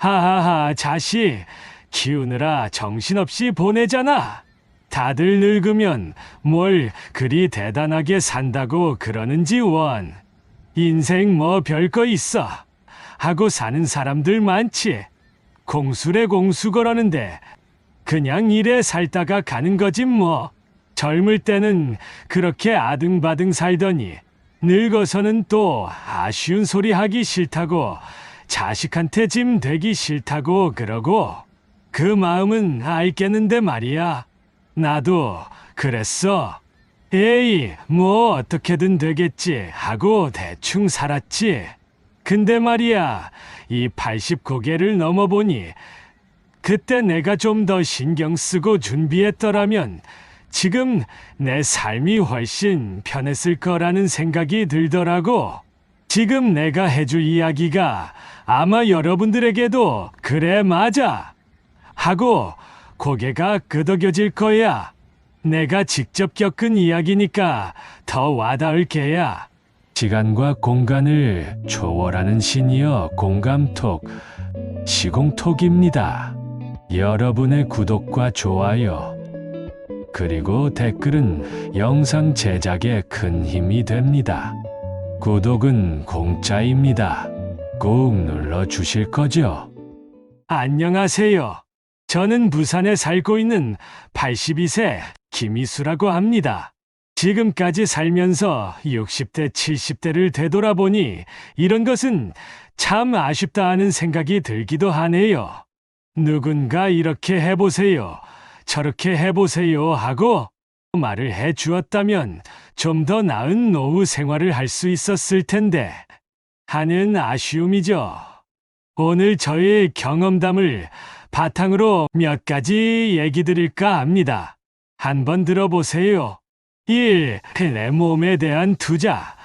하하하, 자식. 키우느라 정신없이 보내잖아. 다들 늙으면 뭘 그리 대단하게 산다고 그러는지 원. 인생 뭐 별거 있어. 하고 사는 사람들 많지. 공수래 공수 그러는데 그냥 이래 살다가 가는 거지 뭐. 젊을 때는 그렇게 아등바등 살더니 늙어서는 또 아쉬운 소리 하기 싫다고 자식한테 짐 되기 싫다고 그러고 그 마음은 알겠는데 말이야. 나도 그랬어. 에이, 뭐 어떻게든 되겠지 하고 대충 살았지. 근데 말이야, 이 80고개를 넘어보니 그때 내가 좀 더 신경 쓰고 준비했더라면 지금 내 삶이 훨씬 편했을 거라는 생각이 들더라고. 지금 내가 해줄 이야기가 아마 여러분들에게도 그래 맞아 하고 고개가 끄덕여질 거야. 내가 직접 겪은 이야기니까 더 와닿을 게야. 시간과 공간을 초월하는 신이여 공감톡 시공톡입니다. 여러분의 구독과 좋아요 그리고 댓글은 영상 제작에 큰 힘이 됩니다. 구독은 공짜입니다. 꼭 눌러주실 거죠? 안녕하세요. 저는 부산에 살고 있는 82세 김희수라고 합니다. 지금까지 살면서 60대, 70대를 되돌아보니 이런 것은 참 아쉽다 하는 생각이 들기도 하네요. 누군가 이렇게 해보세요, 저렇게 해보세요 하고 말을 해 주었다면 좀 더 나은 노후 생활을 할 수 있었을 텐데 하는 아쉬움이죠. 오늘 저의 경험담을 바탕으로 몇 가지 얘기 드릴까 합니다. 한번 들어보세요. 1. 내 몸에 대한 투자.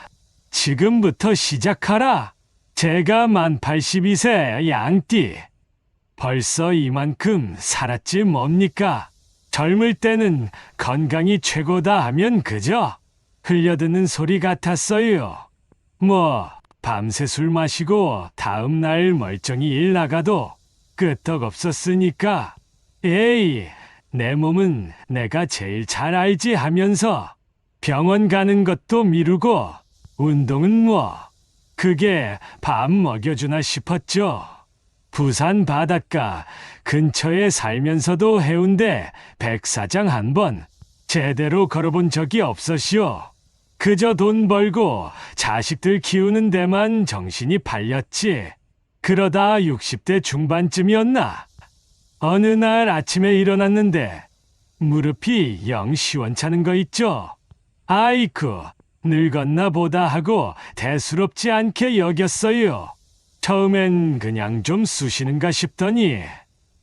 지금부터 시작하라. 제가 만 82세 양띠. 벌써 이만큼 살았지 뭡니까? 젊을 때는 건강이 최고다 하면 그저 흘려듣는 소리 같았어요. 뭐 밤새 술 마시고 다음날 멀쩡히 일 나가도 끄떡없었으니까 에이, 내 몸은 내가 제일 잘 알지 하면서 병원 가는 것도 미루고 운동은 뭐 그게 밥 먹여주나 싶었죠. 부산 바닷가 근처에 살면서도 해운대 백사장 한 번 제대로 걸어본 적이 없었시오. 그저 돈 벌고 자식들 키우는 데만 정신이 팔렸지. 그러다 60대 중반쯤이었나? 어느 날 아침에 일어났는데 무릎이 영 시원찮은 거 있죠? 아이쿠, 늙었나 보다 하고 대수롭지 않게 여겼어요. 처음엔 그냥 좀 쑤시는가 싶더니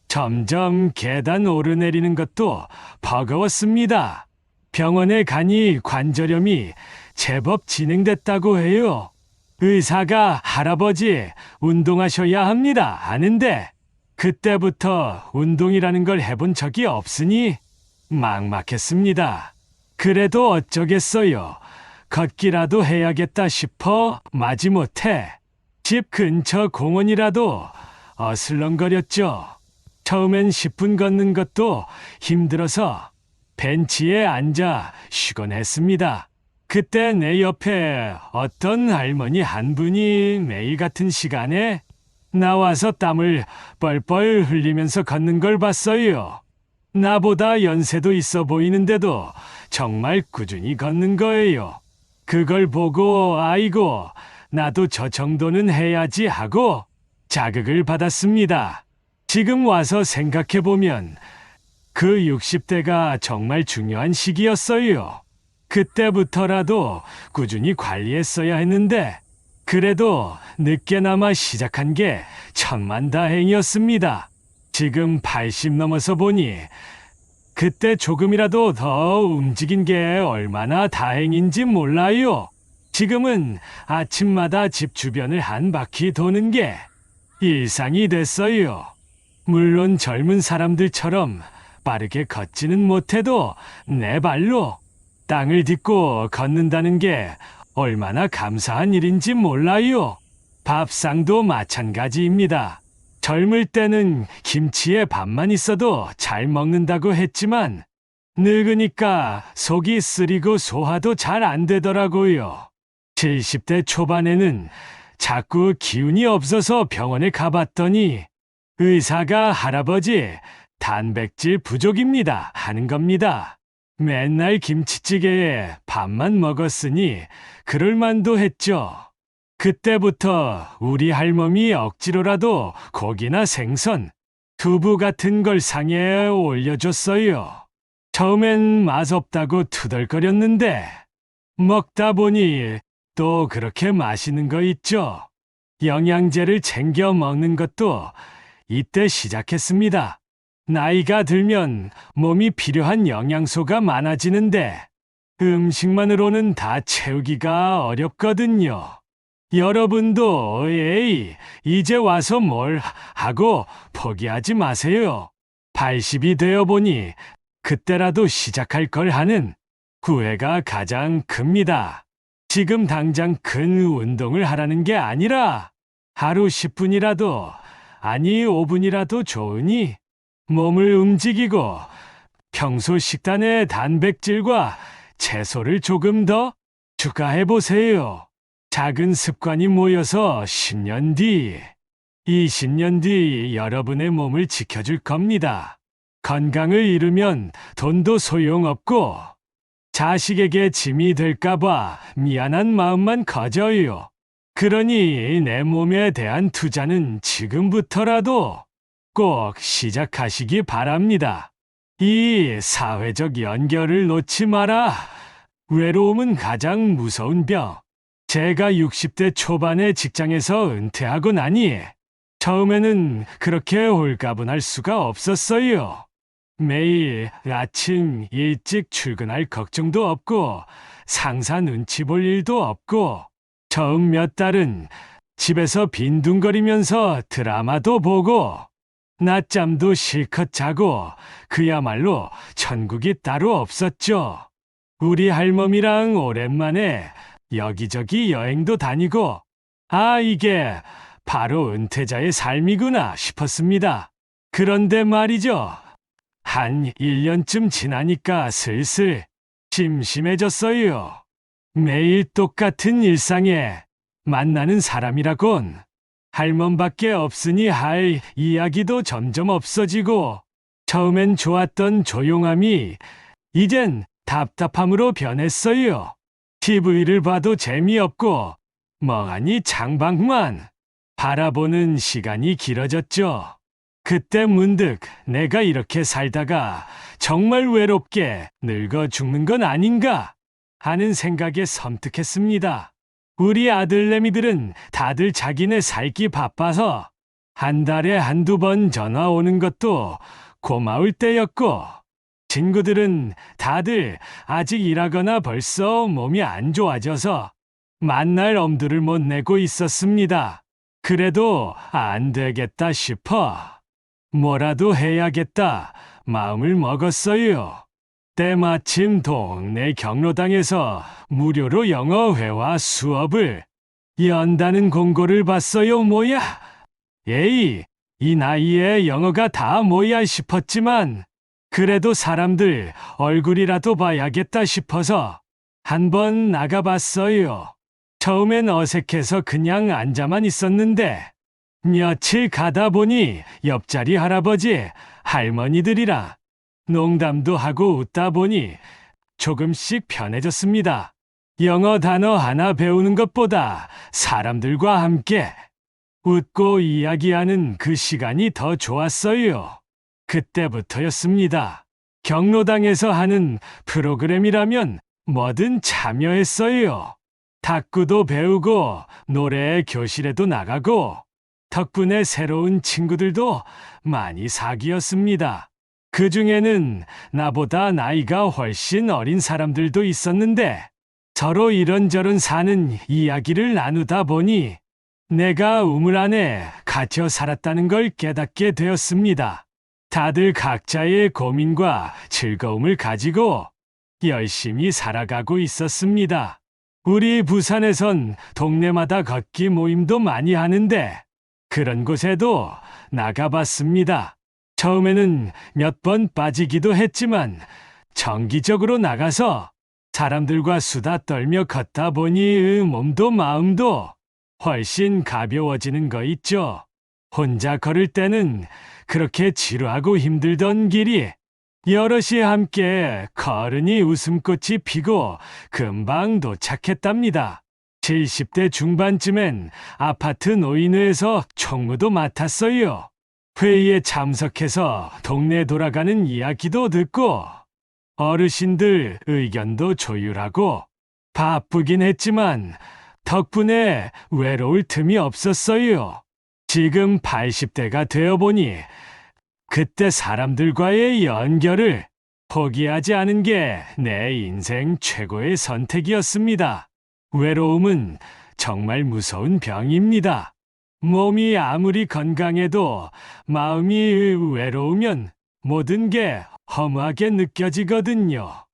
점점 계단 오르내리는 것도 버거웠습니다. 병원에 가니 관절염이 제법 진행됐다고 해요. 의사가 할아버지 운동하셔야 합니다 하는데 그때부터 운동이라는 걸 해본 적이 없으니 막막했습니다. 그래도 어쩌겠어요. 걷기라도 해야겠다 싶어 마지못해 집 근처 공원이라도 어슬렁거렸죠. 처음엔 10분 걷는 것도 힘들어서 벤치에 앉아 쉬곤 했습니다. 그때 내 옆에 어떤 할머니 한 분이 매일 같은 시간에 나와서 땀을 뻘뻘 흘리면서 걷는 걸 봤어요. 나보다 연세도 있어 보이는데도 정말 꾸준히 걷는 거예요. 그걸 보고 아이고, 나도 저 정도는 해야지 하고 자극을 받았습니다. 지금 와서 생각해보면 그 60대가 정말 중요한 시기였어요. 그때부터라도 꾸준히 관리했어야 했는데 그래도 늦게나마 시작한 게 천만다행이었습니다. 지금 80 넘어서 보니 그때 조금이라도 더 움직인 게 얼마나 다행인지 몰라요. 지금은 아침마다 집 주변을 한 바퀴 도는 게 일상이 됐어요. 물론 젊은 사람들처럼 빠르게 걷지는 못해도 내 발로 땅을 딛고 걷는다는 게 얼마나 감사한 일인지 몰라요. 밥상도 마찬가지입니다. 젊을 때는 김치에 밥만 있어도 잘 먹는다고 했지만 늙으니까 속이 쓰리고 소화도 잘 안 되더라고요. 70대 초반에는 자꾸 기운이 없어서 병원에 가봤더니 의사가 할아버지 단백질 부족입니다 하는 겁니다. 맨날 김치찌개에 밥만 먹었으니 그럴만도 했죠. 그때부터 우리 할멈이 억지로라도 고기나 생선, 두부 같은 걸 상에 올려줬어요. 처음엔 맛없다고 투덜거렸는데 먹다 보니 또 그렇게 맛있는 거 있죠. 영양제를 챙겨 먹는 것도 이때 시작했습니다. 나이가 들면 몸이 필요한 영양소가 많아지는데 음식만으로는 다 채우기가 어렵거든요. 여러분도 이제 와서 뭘 하고 포기하지 마세요. 80이 되어 보니 그때라도 시작할 걸 하는 후회가 가장 큽니다. 지금 당장 큰 운동을 하라는 게 아니라 하루 10분이라도, 아니 5분이라도 좋으니 몸을 움직이고 평소 식단에 단백질과 채소를 조금 더 추가해 보세요. 작은 습관이 모여서 10년 뒤, 20년 뒤 여러분의 몸을 지켜줄 겁니다. 건강을 잃으면 돈도 소용없고 자식에게 짐이 될까봐 미안한 마음만 커져요. 그러니 내 몸에 대한 투자는 지금부터라도 꼭 시작하시기 바랍니다. 이 사회적 연결을 놓지 마라. 외로움은 가장 무서운 병. 제가 60대 초반에 직장에서 은퇴하고 나니 처음에는 그렇게 홀가분할 수가 없었어요. 매일 아침 일찍 출근할 걱정도 없고 상사 눈치 볼 일도 없고 처음 몇 달은 집에서 빈둥거리면서 드라마도 보고 낮잠도 실컷 자고 그야말로 천국이 따로 없었죠. 우리 할멈이랑 오랜만에 여기저기 여행도 다니고 이게 바로 은퇴자의 삶이구나 싶었습니다. 그런데 말이죠. 한 1년쯤 지나니까 슬슬 심심해졌어요. 매일 똑같은 일상에 만나는 사람이라곤 할멈밖에 없으니 할 이야기도 점점 없어지고 처음엔 좋았던 조용함이 이젠 답답함으로 변했어요. TV를 봐도 재미없고 멍하니 창밖만 바라보는 시간이 길어졌죠. 그때 문득 내가 이렇게 살다가 정말 외롭게 늙어 죽는 건 아닌가 하는 생각에 섬뜩했습니다. 우리 아들내미들은 다들 자기네 살기 바빠서 한 달에 한두 번 전화 오는 것도 고마울 때였고 친구들은 다들 아직 일하거나 벌써 몸이 안 좋아져서 만날 엄두를 못 내고 있었습니다. 그래도 안 되겠다 싶어 뭐라도 해야겠다 마음을 먹었어요. 때마침 동네 경로당에서 무료로 영어회화 수업을 연다는 공고를 봤어요. 뭐야? 이 나이에 영어가 다 뭐야 싶었지만 그래도 사람들 얼굴이라도 봐야겠다 싶어서 한번 나가봤어요. 처음엔 어색해서 그냥 앉아만 있었는데 며칠 가다 보니 옆자리 할아버지, 할머니들이랑 농담도 하고 웃다 보니 조금씩 편해졌습니다. 영어 단어 하나 배우는 것보다 사람들과 함께 웃고 이야기하는 그 시간이 더 좋았어요. 그때부터였습니다. 경로당에서 하는 프로그램이라면 뭐든 참여했어요. 탁구도 배우고 노래 교실에도 나가고 덕분에 새로운 친구들도 많이 사귀었습니다. 그 중에는 나보다 나이가 훨씬 어린 사람들도 있었는데 서로 이런저런 사는 이야기를 나누다 보니 내가 우물 안에 갇혀 살았다는 걸 깨닫게 되었습니다. 다들 각자의 고민과 즐거움을 가지고 열심히 살아가고 있었습니다. 우리 부산에선 동네마다 걷기 모임도 많이 하는데 그런 곳에도 나가봤습니다. 처음에는 몇 번 빠지기도 했지만 정기적으로 나가서 사람들과 수다 떨며 걷다 보니 몸도 마음도 훨씬 가벼워지는 거 있죠. 혼자 걸을 때는 그렇게 지루하고 힘들던 길이 여럿이 함께 걸으니 웃음꽃이 피고 금방 도착했답니다. 70대 중반쯤엔 아파트 노인회에서 총무도 맡았어요. 회의에 참석해서 동네 돌아가는 이야기도 듣고 어르신들 의견도 조율하고 바쁘긴 했지만 덕분에 외로울 틈이 없었어요. 지금 80대가 되어보니 그때 사람들과의 연결을 포기하지 않은 게 내 인생 최고의 선택이었습니다. 외로움은 정말 무서운 병입니다. 몸이 아무리 건강해도 마음이 외로우면 모든 게 허무하게 느껴지거든요.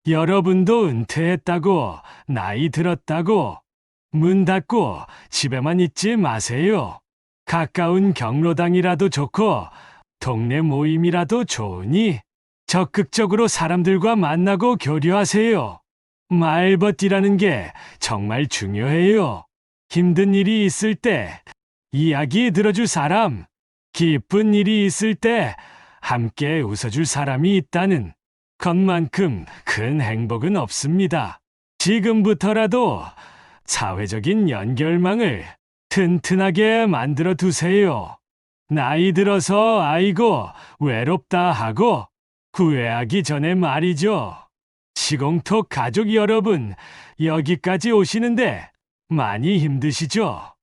여러분도 은퇴했다고, 나이 들었다고, 문 닫고 집에만 있지 마세요. 가까운 경로당이라도 좋고, 동네 모임이라도 좋으니 적극적으로 사람들과 만나고 교류하세요. 말벗기라는 게 정말 중요해요. 힘든 일이 있을 때 이야기 들어줄 사람, 기쁜 일이 있을 때 함께 웃어줄 사람이 있다는 것만큼 큰 행복은 없습니다. 지금부터라도 사회적인 연결망을 튼튼하게 만들어 두세요. 나이 들어서 아이고 외롭다 하고 후회하기 전에 말이죠. 시공톡 가족 여러분, 여기까지 오시는데 많이 힘드시죠?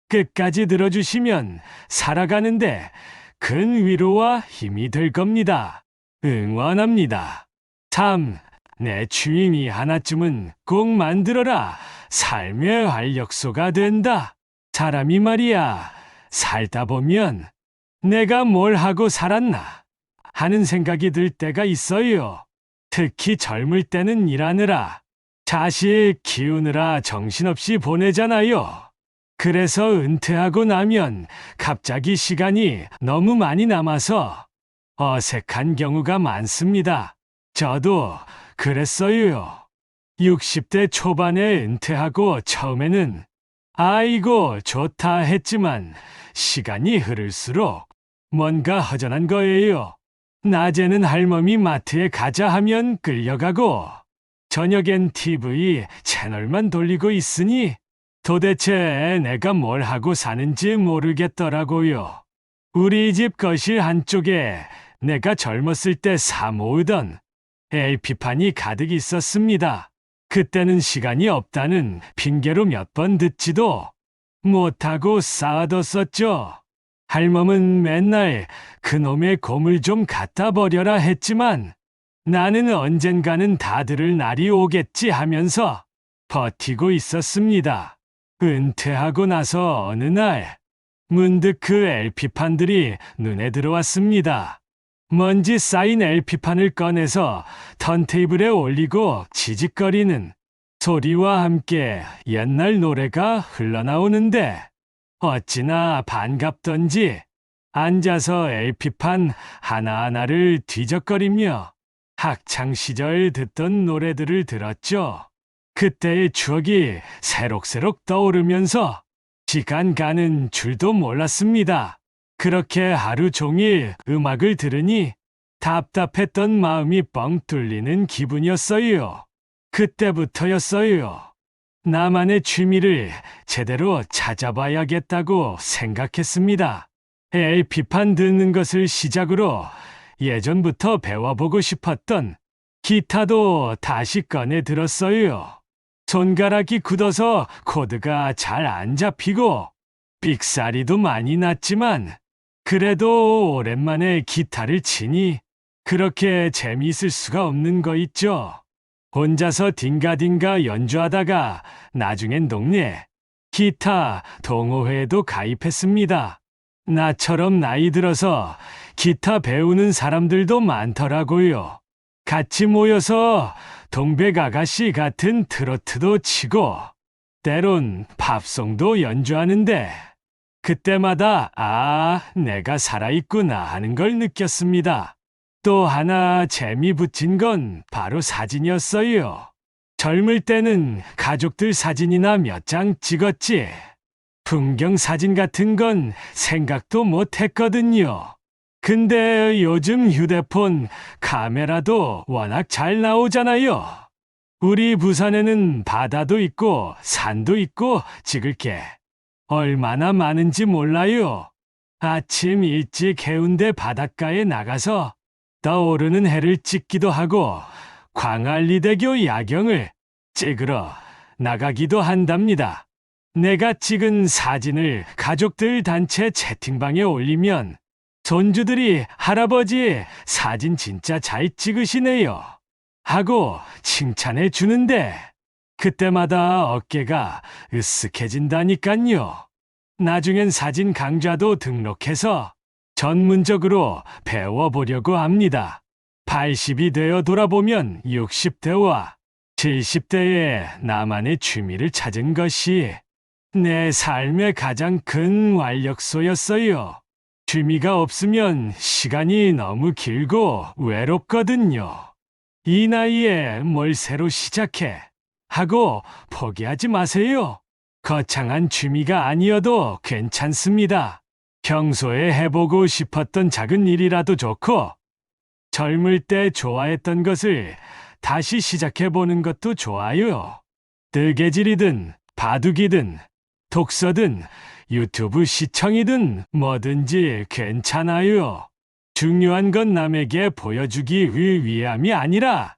끝까지 들어주시면 살아가는데 큰 위로와 힘이 될 겁니다. 응원합니다. 참, 내 취미 하나쯤은 꼭 만들어라. 삶의 활력소가 된다. 사람이 말이야, 살다 보면 내가 뭘 하고 살았나 하는 생각이 들 때가 있어요. 특히 젊을 때는 일하느라, 자식 키우느라 정신없이 보내잖아요. 그래서 은퇴하고 나면 갑자기 시간이 너무 많이 남아서 어색한 경우가 많습니다. 저도 그랬어요. 60대 초반에 은퇴하고 처음에는 아이고 좋다 했지만 시간이 흐를수록 뭔가 허전한 거예요. 낮에는 할머니 마트에 가자 하면 끌려가고 저녁엔 TV 채널만 돌리고 있으니 도대체 내가 뭘 하고 사는지 모르겠더라고요. 우리 집 거실 한쪽에 내가 젊었을 때 사 모으던 LP판이 가득 있었습니다. 그때는 시간이 없다는 핑계로 몇 번 듣지도 못하고 쌓아뒀었죠. 할멈은 맨날 그놈의 고물 좀 갖다 버려라 했지만 나는 언젠가는 다 들을 날이 오겠지 하면서 버티고 있었습니다. 은퇴하고 나서 어느 날 문득 그 LP판들이 눈에 들어왔습니다. 먼지 쌓인 LP판을 꺼내서 턴테이블에 올리고 지직거리는 소리와 함께 옛날 노래가 흘러나오는데 어찌나 반갑던지 앉아서 LP판 하나하나를 뒤적거리며 학창시절 듣던 노래들을 들었죠. 그때의 추억이 새록새록 떠오르면서 시간 가는 줄도 몰랐습니다. 그렇게 하루 종일 음악을 들으니 답답했던 마음이 뻥 뚫리는 기분이었어요. 그때부터였어요. 나만의 취미를 제대로 찾아봐야겠다고 생각했습니다. LP판 듣는 것을 시작으로 예전부터 배워보고 싶었던 기타도 다시 꺼내 들었어요. 손가락이 굳어서 코드가 잘 안 잡히고 삑사리도 많이 났지만 그래도 오랜만에 기타를 치니 그렇게 재미있을 수가 없는 거 있죠. 혼자서 딩가딩가 연주하다가 나중엔 동네 기타 동호회에도 가입했습니다. 나처럼 나이 들어서 기타 배우는 사람들도 많더라고요. 같이 모여서 동백 아가씨 같은 트로트도 치고 때론 팝송도 연주하는데 그때마다 내가 살아있구나 하는 걸 느꼈습니다. 또 하나 재미 붙인 건 바로 사진이었어요. 젊을 때는 가족들 사진이나 몇 장 찍었지. 풍경 사진 같은 건 생각도 못 했거든요. 근데 요즘 휴대폰 카메라도 워낙 잘 나오잖아요. 우리 부산에는 바다도 있고 산도 있고 찍을 게 얼마나 많은지 몰라요. 아침 일찍 해운대 바닷가에 나가서 떠오르는 해를 찍기도 하고 광안리대교 야경을 찍으러 나가기도 한답니다. 내가 찍은 사진을 가족들 단체 채팅방에 올리면 손주들이 할아버지 사진 진짜 잘 찍으시네요 하고 칭찬해 주는데 그때마다 어깨가 으쓱해진다니깐요. 나중엔 사진 강좌도 등록해서 전문적으로 배워보려고 합니다. 80이 되어 돌아보면 60대와 70대의 나만의 취미를 찾은 것이 내 삶의 가장 큰 활력소였어요. 취미가 없으면 시간이 너무 길고 외롭거든요. 이 나이에 뭘 새로 시작해 하고 포기하지 마세요. 거창한 취미가 아니어도 괜찮습니다. 평소에 해보고 싶었던 작은 일이라도 좋고 젊을 때 좋아했던 것을 다시 시작해보는 것도 좋아요. 뜨개질이든 바둑이든 독서든 유튜브 시청이든 뭐든지 괜찮아요. 중요한 건 남에게 보여주기 위함이 아니라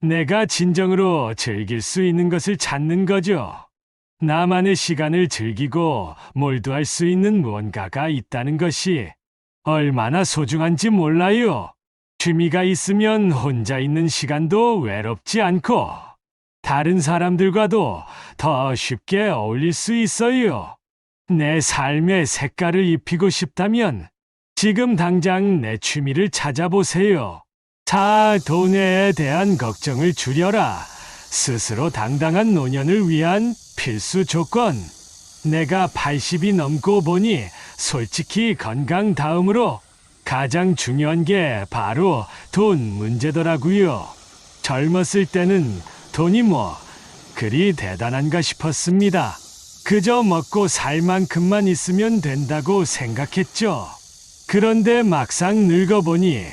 내가 진정으로 즐길 수 있는 것을 찾는 거죠. 나만의 시간을 즐기고 몰두할 수 있는 무언가가 있다는 것이 얼마나 소중한지 몰라요. 취미가 있으면 혼자 있는 시간도 외롭지 않고 다른 사람들과도 더 쉽게 어울릴 수 있어요. 내 삶의 색깔을 입히고 싶다면 지금 당장 내 취미를 찾아보세요. 자, 돈에 대한 걱정을 줄여라. 스스로 당당한 노년을 위한 필수 조건. 내가 80이 넘고 보니 솔직히 건강 다음으로 가장 중요한 게 바로 돈 문제더라고요. 젊었을 때는 돈이 그리 대단한가 싶었습니다. 그저 먹고 살 만큼만 있으면 된다고 생각했죠. 그런데 막상 늙어보니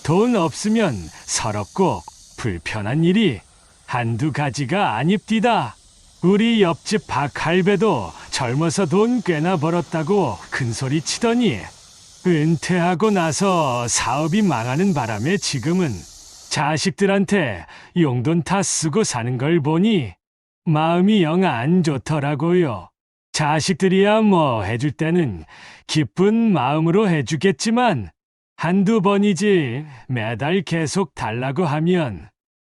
돈 없으면 서럽고 불편한 일이 한두 가지가 아닙디다. 우리 옆집 박할배도 젊어서 돈 꽤나 벌었다고 큰소리 치더니 은퇴하고 나서 사업이 망하는 바람에 지금은 자식들한테 용돈 다 쓰고 사는 걸 보니 마음이 영 안 좋더라고요. 자식들이야 해줄 때는 기쁜 마음으로 해주겠지만 한두 번이지 매달 계속 달라고 하면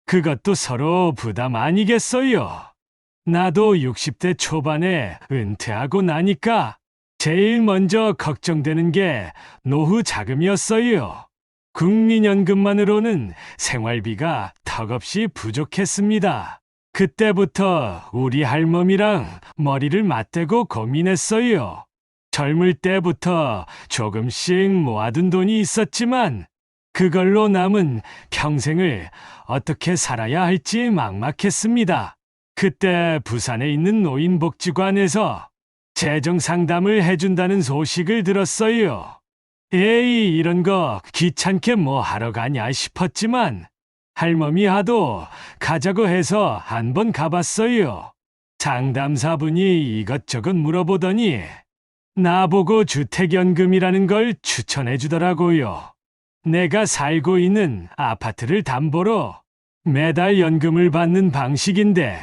그것도 서로 부담 아니겠어요. 나도 60대 초반에 은퇴하고 나니까 제일 먼저 걱정되는 게 노후 자금이었어요. 국민연금만으로는 생활비가 턱없이 부족했습니다. 그때부터 우리 할멈이랑 머리를 맞대고 고민했어요. 젊을 때부터 조금씩 모아둔 돈이 있었지만 그걸로 남은 평생을 어떻게 살아야 할지 막막했습니다. 그때 부산에 있는 노인복지관에서 재정 상담을 해준다는 소식을 들었어요. 에이, 이런 거 귀찮게 하러 가냐 싶었지만 할멈이 하도 가자고 해서 한번 가봤어요. 상담사분이 이것저것 물어보더니 나보고 주택연금이라는 걸 추천해 주더라고요. 내가 살고 있는 아파트를 담보로 매달 연금을 받는 방식인데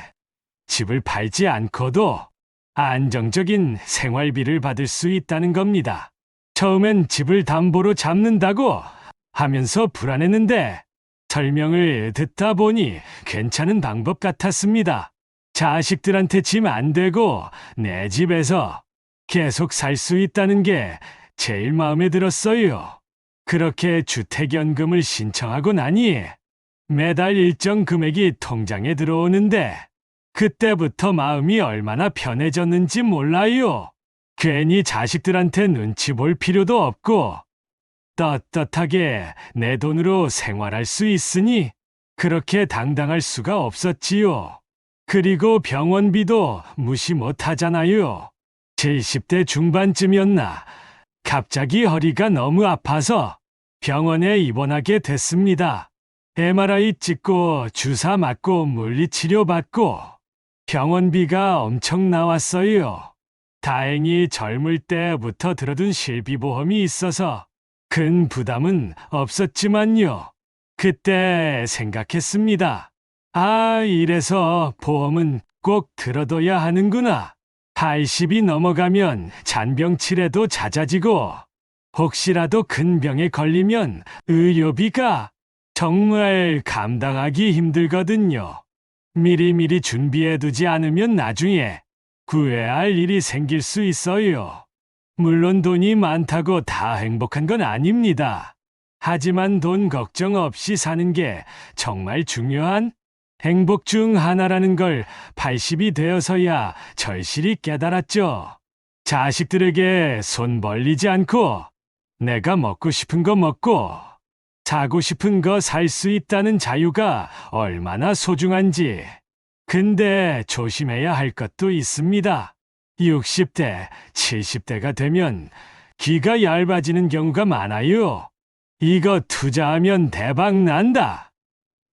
집을 팔지 않고도 안정적인 생활비를 받을 수 있다는 겁니다. 처음엔 집을 담보로 잡는다고 하면서 불안했는데 설명을 듣다 보니 괜찮은 방법 같았습니다. 자식들한테 짐 안 되고 내 집에서 계속 살 수 있다는 게 제일 마음에 들었어요. 그렇게 주택연금을 신청하고 나니 매달 일정 금액이 통장에 들어오는데 그때부터 마음이 얼마나 편해졌는지 몰라요. 괜히 자식들한테 눈치 볼 필요도 없고 떳떳하게 내 돈으로 생활할 수 있으니 그렇게 당당할 수가 없었지요. 그리고 병원비도 무시 못하잖아요. 70대 중반쯤이었나 갑자기 허리가 너무 아파서 병원에 입원하게 됐습니다. MRI 찍고 주사 맞고 물리치료 받고 병원비가 엄청 나왔어요. 다행히 젊을 때부터 들어둔 실비보험이 있어서 큰 부담은 없었지만요. 그때 생각했습니다. 아, 이래서 보험은 꼭 들어둬야 하는구나. 80이 넘어가면 잔병치레도 잦아지고 혹시라도 큰 병에 걸리면 의료비가 정말 감당하기 힘들거든요. 미리미리 준비해두지 않으면 나중에 구애할 일이 생길 수 있어요. 물론 돈이 많다고 다 행복한 건 아닙니다. 하지만 돈 걱정 없이 사는 게 정말 중요한 행복 중 하나라는 걸 80이 되어서야 절실히 깨달았죠. 자식들에게 손 벌리지 않고 내가 먹고 싶은 거 먹고 사고 싶은 거 살 수 있다는 자유가 얼마나 소중한지. 근데 조심해야 할 것도 있습니다. 60대, 70대가 되면 귀가 얇아지는 경우가 많아요. 이거 투자하면 대박 난다.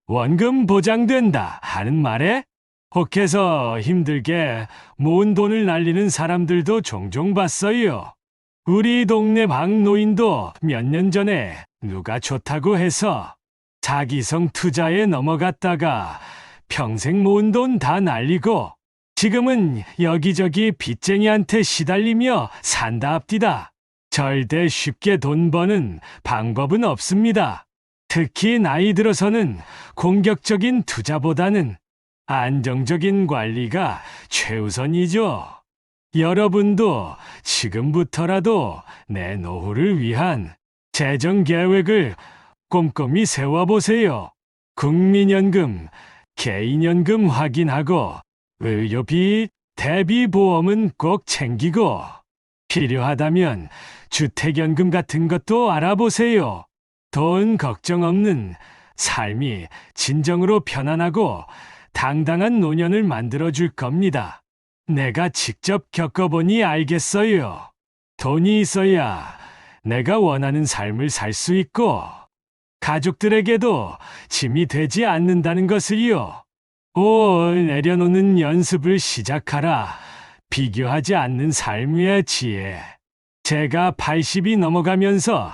원금 보장된다 하는 말에 혹해서 힘들게 모은 돈을 날리는 사람들도 종종 봤어요. 우리 동네 박노인도 몇 년 전에 누가 좋다고 해서 자기성 투자에 넘어갔다가 평생 모은 돈 다 날리고 지금은 여기저기 빚쟁이한테 시달리며 산다합디다. 절대 쉽게 돈 버는 방법은 없습니다. 특히 나이 들어서는 공격적인 투자보다는 안정적인 관리가 최우선이죠. 여러분도 지금부터라도 내 노후를 위한 재정 계획을 꼼꼼히 세워보세요. 국민연금, 개인연금 확인하고 의료비, 대비보험은 꼭 챙기고 필요하다면 주택연금 같은 것도 알아보세요. 돈 걱정 없는 삶이 진정으로 편안하고 당당한 노년을 만들어줄 겁니다. 내가 직접 겪어보니 알겠어요. 돈이 있어야 내가 원하는 삶을 살 수 있고 가족들에게도 짐이 되지 않는다는 것을요. 내려놓는 연습을 시작하라. 비교하지 않는 삶의 지혜. 제가 80이 넘어가면서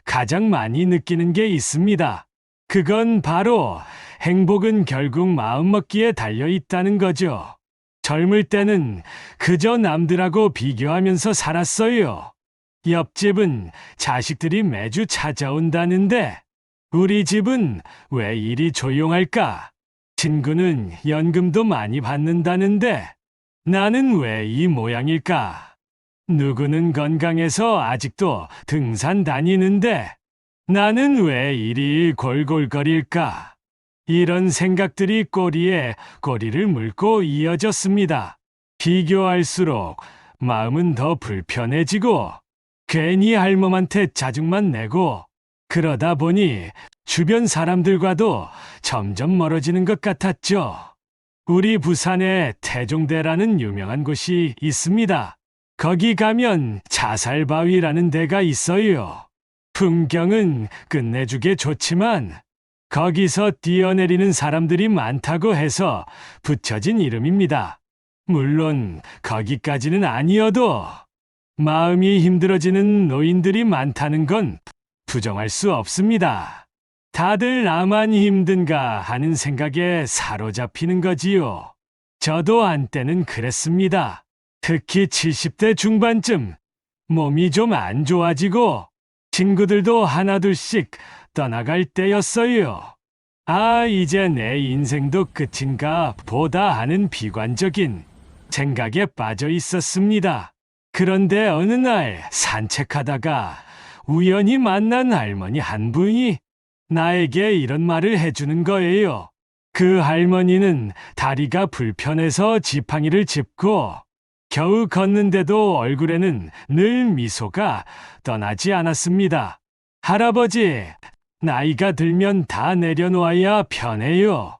가장 많이 느끼는 게 있습니다. 그건 바로 행복은 결국 마음먹기에 달려 있다는 거죠. 젊을 때는 그저 남들하고 비교하면서 살았어요. 옆집은 자식들이 매주 찾아온다는데 우리 집은 왜 이리 조용할까? 친구는 연금도 많이 받는다는데 나는 왜 이 모양일까? 누구는 건강해서 아직도 등산 다니는데 나는 왜 이리 골골거릴까? 이런 생각들이 꼬리에 꼬리를 물고 이어졌습니다. 비교할수록 마음은 더 불편해지고 괜히 할멈한테 짜증만 내고 그러다 보니 주변 사람들과도 점점 멀어지는 것 같았죠. 우리 부산에 태종대라는 유명한 곳이 있습니다. 거기 가면 자살바위라는 데가 있어요. 풍경은 끝내주게 좋지만 거기서 뛰어내리는 사람들이 많다고 해서 붙여진 이름입니다. 물론 거기까지는 아니어도 마음이 힘들어지는 노인들이 많다는 건 부정할 수 없습니다. 다들 나만 힘든가 하는 생각에 사로잡히는 거지요. 저도 한때는 그랬습니다. 특히 70대 중반쯤 몸이 좀 안 좋아지고 친구들도 하나둘씩 떠나갈 때였어요. 이제 내 인생도 끝인가 보다 하는 비관적인 생각에 빠져 있었습니다. 그런데 어느 날 산책하다가 우연히 만난 할머니 한 분이 나에게 이런 말을 해주는 거예요. 그 할머니는 다리가 불편해서 지팡이를 짚고 겨우 걷는데도 얼굴에는 늘 미소가 떠나지 않았습니다. 할아버지, 나이가 들면 다 내려놓아야 편해요.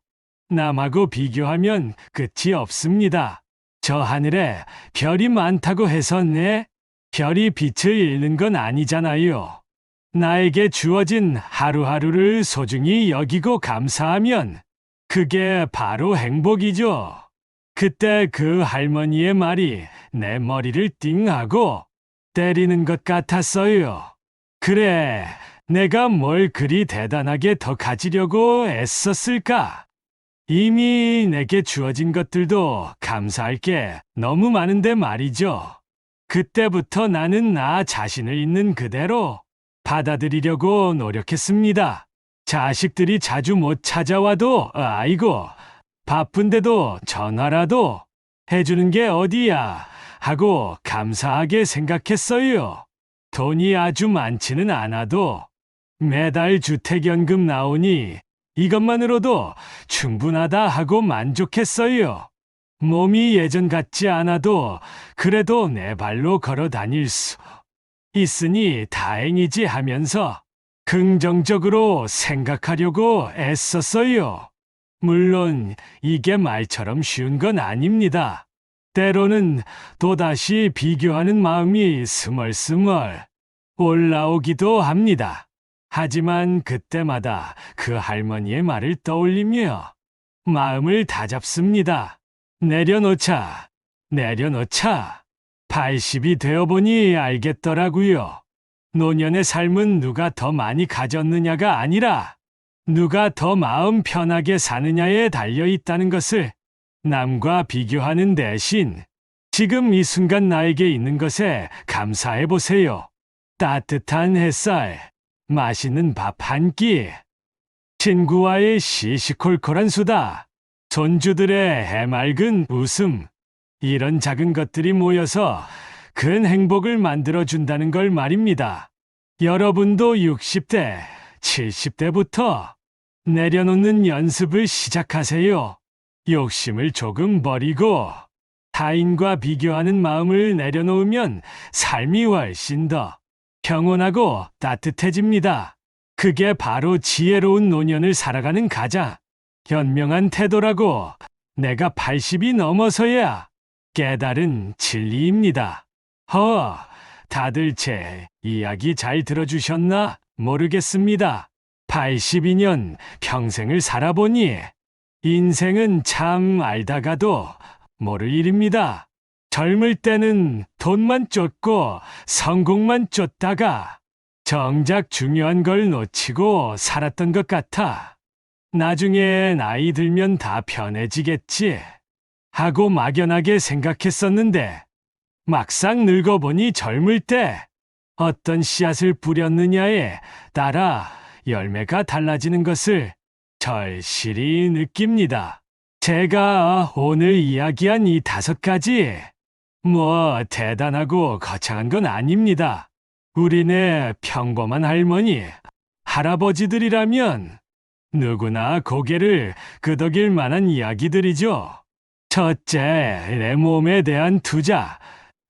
남하고 비교하면 끝이 없습니다. 저 하늘에 별이 많다고 해서 내 별이 빛을 잃는 건 아니잖아요. 나에게 주어진 하루하루를 소중히 여기고 감사하면 그게 바로 행복이죠. 그때 그 할머니의 말이 내 머리를 띵하고 때리는 것 같았어요. 그래, 내가 뭘 그리 대단하게 더 가지려고 애썼을까? 이미 내게 주어진 것들도 감사할 게 너무 많은데 말이죠. 그때부터 나는 나 자신을 있는 그대로 받아들이려고 노력했습니다. 자식들이 자주 못 찾아와도 아이고 바쁜데도 전화라도 해주는 게 어디야 하고 감사하게 생각했어요. 돈이 아주 많지는 않아도 매달 주택연금 나오니 이것만으로도 충분하다 하고 만족했어요. 몸이 예전 같지 않아도 그래도 내 발로 걸어 다닐 수 있으니 다행이지 하면서 긍정적으로 생각하려고 애썼어요. 물론 이게 말처럼 쉬운 건 아닙니다. 때로는 또다시 비교하는 마음이 스멀스멀 올라오기도 합니다. 하지만 그때마다 그 할머니의 말을 떠올리며 마음을 다잡습니다. 내려놓자, 내려놓자. 80이 되어보니 알겠더라고요. 노년의 삶은 누가 더 많이 가졌느냐가 아니라 누가 더 마음 편하게 사느냐에 달려 있다는 것을 남과 비교하는 대신 지금 이 순간 나에게 있는 것에 감사해 보세요. 따뜻한 햇살, 맛있는 밥 한 끼, 친구와의 시시콜콜한 수다, 손주들의 해맑은 웃음, 이런 작은 것들이 모여서 큰 행복을 만들어준다는 걸 말입니다. 여러분도 60대, 70대부터 내려놓는 연습을 시작하세요. 욕심을 조금 버리고 타인과 비교하는 마음을 내려놓으면 삶이 훨씬 더 평온하고 따뜻해집니다. 그게 바로 지혜로운 노년을 살아가는 가장 현명한 태도라고 내가 80이 넘어서야 깨달은 진리입니다. 다들 제 이야기 잘 들어주셨나 모르겠습니다. 82년 평생을 살아보니 인생은 참 알다가도 모를 일입니다. 젊을 때는 돈만 쫓고 성공만 쫓다가 정작 중요한 걸 놓치고 살았던 것 같아. 나중에 나이 들면 다 편해지겠지 하고 막연하게 생각했었는데 막상 늙어보니 젊을 때 어떤 씨앗을 뿌렸느냐에 따라 열매가 달라지는 것을 절실히 느낍니다. 제가 오늘 이야기한 이 5가지 뭐 대단하고 거창한 건 아닙니다. 우리네 평범한 할머니, 할아버지들이라면 누구나 고개를 끄덕일 만한 이야기들이죠. 첫째, 내 몸에 대한 투자.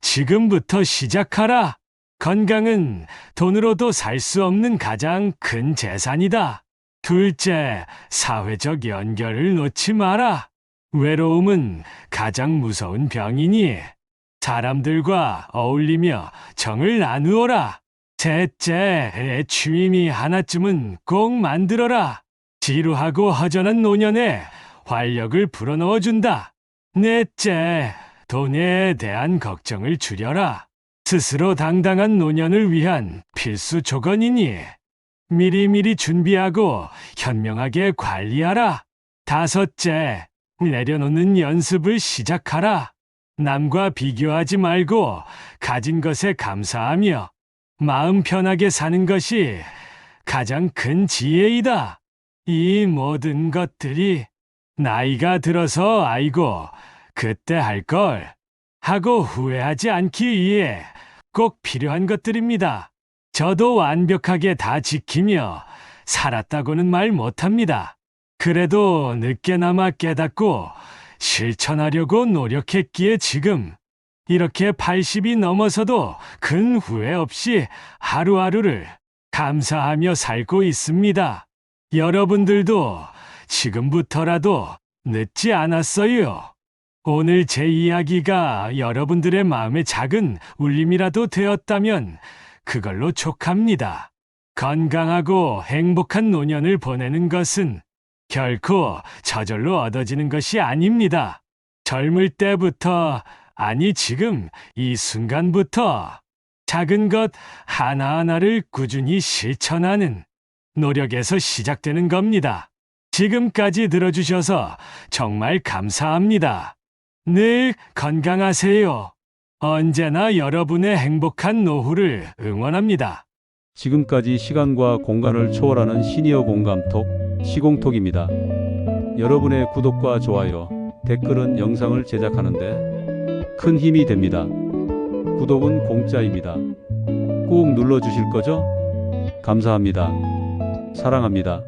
지금부터 시작하라. 건강은 돈으로도 살 수 없는 가장 큰 재산이다. 둘째, 사회적 연결을 놓지 마라. 외로움은 가장 무서운 병이니 사람들과 어울리며 정을 나누어라. 셋째, 내 취미 하나쯤은 꼭 만들어라. 지루하고 허전한 노년에 활력을 불어넣어준다. 넷째, 돈에 대한 걱정을 줄여라. 스스로 당당한 노년을 위한 필수 조건이니 미리미리 준비하고 현명하게 관리하라. 다섯째, 내려놓는 연습을 시작하라. 남과 비교하지 말고 가진 것에 감사하며 마음 편하게 사는 것이 가장 큰 지혜이다. 이 모든 것들이 나이가 들어서 아이고 그때 할 걸 하고 후회하지 않기 위해 꼭 필요한 것들입니다. 저도 완벽하게 다 지키며 살았다고는 말 못합니다. 그래도 늦게나마 깨닫고 실천하려고 노력했기에 지금 이렇게 80이 넘어서도 큰 후회 없이 하루하루를 감사하며 살고 있습니다. 여러분들도 지금부터라도 늦지 않았어요. 오늘 제 이야기가 여러분들의 마음에 작은 울림이라도 되었다면 그걸로 족합니다. 건강하고 행복한 노년을 보내는 것은 결코 저절로 얻어지는 것이 아닙니다. 젊을 때부터, 아니 지금 이 순간부터 작은 것 하나하나를 꾸준히 실천하는 노력에서 시작되는 겁니다. 지금까지 들어주셔서 정말 감사합니다. 늘 건강하세요. 언제나 여러분의 행복한 노후를 응원합니다. 지금까지 시간과 공간을 초월하는 시니어 공감톡 시공톡입니다. 여러분의 구독과 좋아요, 댓글은 영상을 제작하는데 큰 힘이 됩니다. 구독은 공짜입니다. 꾹 눌러주실 거죠? 감사합니다. 사랑합니다.